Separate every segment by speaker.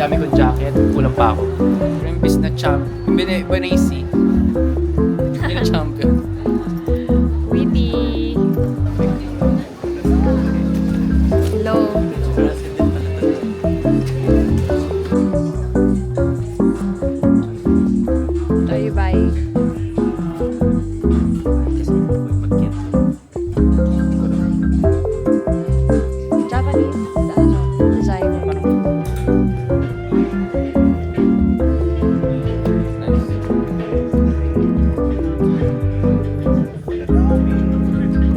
Speaker 1: dami kong jacket, kulang pa ako. Pero imbis na Benaisi, hindi na champion.
Speaker 2: Witty. Hello. Tayo bye. Japanese designer.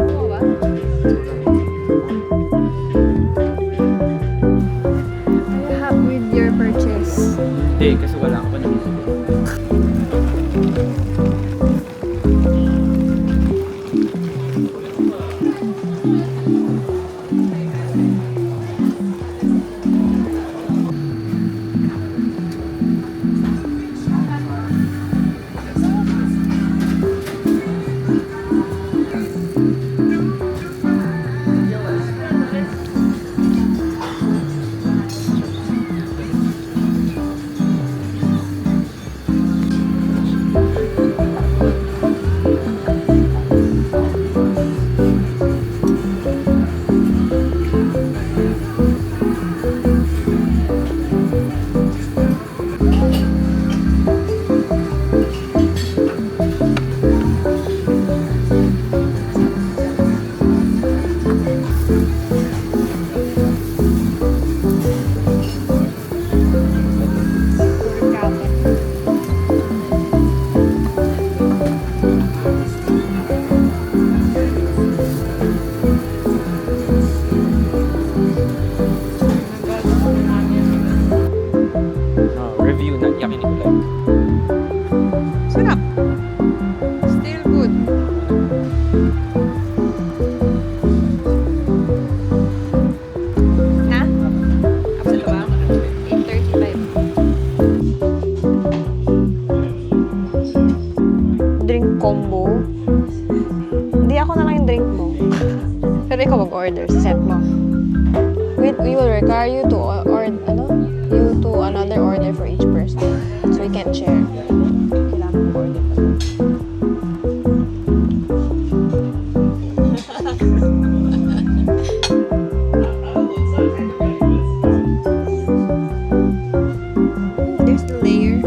Speaker 2: Oo ba? Are you happy with your purchase?
Speaker 1: Hindi, kasi wala ako pa na. Review ng Yakinikulay.
Speaker 2: Sarap. Still good. Na? Kapag ka ba? 8:35. Drink combo. Hindi ako na lang yung drink mo. Pero ikaw mag-order sa set mo. We will require you to another order for each person. So we can't share. Kailangan mag-order pa. There's the layer.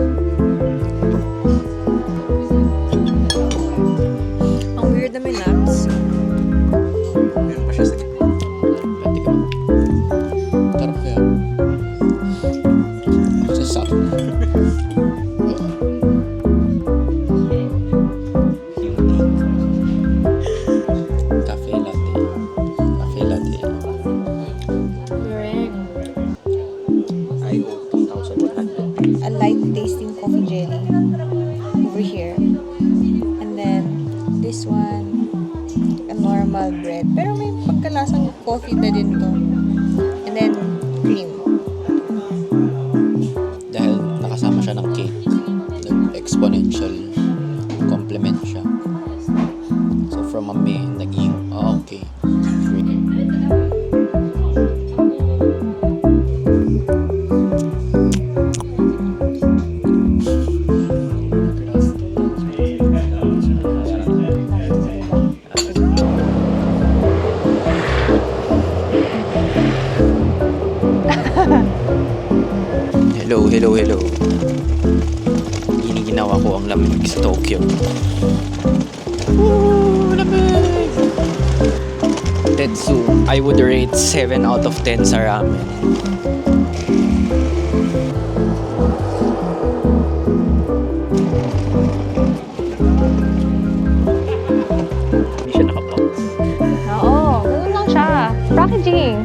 Speaker 2: Ang weird na may nuts.
Speaker 1: Meron pa siya sa gitna. Pwede ka ba? Tarap kaya. Ako sa sakto. Cafe latte. Cafe latte.
Speaker 2: Correct.
Speaker 1: IO 2,100.
Speaker 2: A light tasting coffee jelly over here. And then this one, a normal bread. Pero may pagkalasang coffee na din to. And then cream.
Speaker 1: Dahil nakasama siya ng cake, nag-exponential complement siya. So from a me, naging, okay. Free. Hello. Ginawa ko ang lamig sa Tokyo. Woo! Lamig! Tetsu, I would rate 7 out of 10 sa ramen. Hindi siya nakabox.
Speaker 2: Oo, ganun lang siya. Packaging.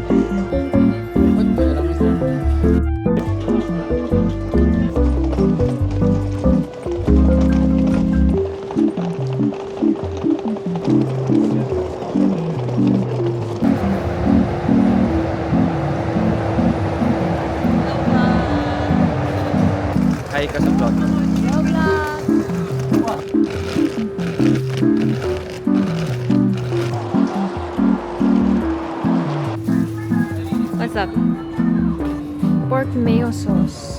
Speaker 1: Hi ka sa vlog.
Speaker 2: What's up? Pork mayo sauce.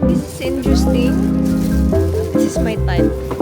Speaker 2: This is interesting. This is my type.